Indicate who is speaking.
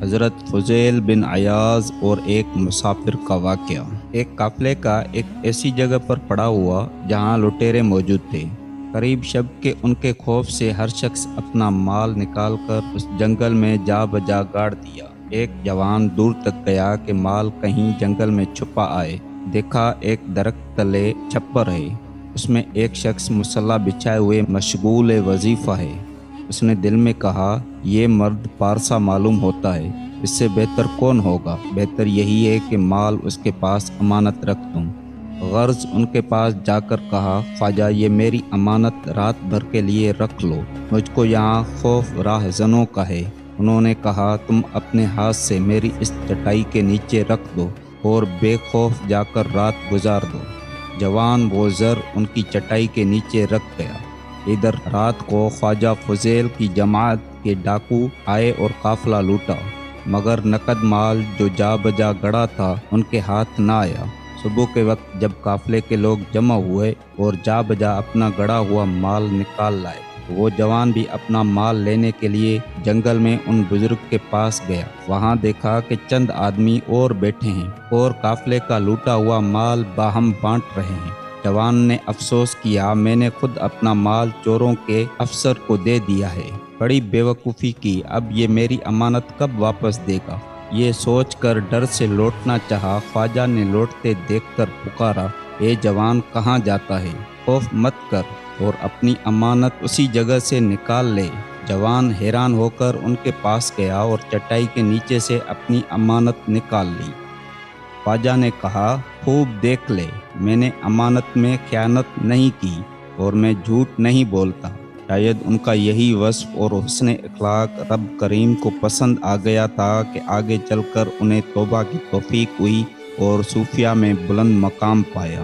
Speaker 1: حضرت فضیل بن عیاض اور ایک مسافر کا واقعہ۔ ایک قافلے کا ایک ایسی جگہ پر پڑا ہوا جہاں لٹیرے موجود تھے۔ قریب شب کے ان کے خوف سے ہر شخص اپنا مال نکال کر اس جنگل میں جا بجا گاڑ دیا۔ ایک جوان دور تک گیا کہ مال کہیں جنگل میں چھپا آئے۔ دیکھا ایک درخت تلے چھپر ہے، اس میں ایک شخص مسلح بچھائے ہوئے مشغول وظیفہ ہے۔ اس نے دل میں کہا، یہ مرد پارسا معلوم ہوتا ہے، اس سے بہتر کون ہوگا؟ بہتر یہی ہے کہ مال اس کے پاس امانت رکھ دوں۔ غرض ان کے پاس جا کر کہا، خواجہ یہ میری امانت رات بھر کے لیے رکھ لو، مجھ کو یہاں خوف راہزنوں کا ہے۔ انہوں نے کہا، تم اپنے ہاتھ سے میری اس چٹائی کے نیچے رکھ دو اور بے خوف جا کر رات گزار دو۔ جوان وہ زر ان کی چٹائی کے نیچے رکھ گیا۔ ادھر رات کو خواجہ فضیل کی جماعت کے ڈاکو آئے اور قافلہ لوٹا، مگر نقد مال جو جا بجا گڑا تھا ان کے ہاتھ نہ آیا۔ صبح کے وقت جب قافلے کے لوگ جمع ہوئے اور جا بجا اپنا گڑا ہوا مال نکال لائے، وہ جوان بھی اپنا مال لینے کے لیے جنگل میں ان بزرگ کے پاس گیا۔ وہاں دیکھا کہ چند آدمی اور بیٹھے ہیں اور قافلے کا لوٹا ہوا مال باہم بانٹ رہے ہیں۔ جوان نے افسوس کیا، میں نے خود اپنا مال چوروں کے افسر کو دے دیا ہے، بڑی بیوقوفی کی، اب یہ میری امانت کب واپس دے گا؟ یہ سوچ کر ڈر سے لوٹنا چاہا۔ خواجہ نے لوٹتے دیکھ کر پکارا، اے جوان کہاں جاتا ہے؟ خوف مت کر اور اپنی امانت اسی جگہ سے نکال لے۔ جوان حیران ہو کر ان کے پاس گیا اور چٹائی کے نیچے سے اپنی امانت نکال لی۔ خواجہ نے کہا، خوب دیکھ لے، میں نے امانت میں خیانت نہیں کی اور میں جھوٹ نہیں بولتا۔ شاید ان کا یہی وصف اور حسن اخلاق رب کریم کو پسند آ گیا تھا کہ آگے چل کر انہیں توبہ کی توفیق ہوئی اور صوفیہ میں بلند مقام پایا۔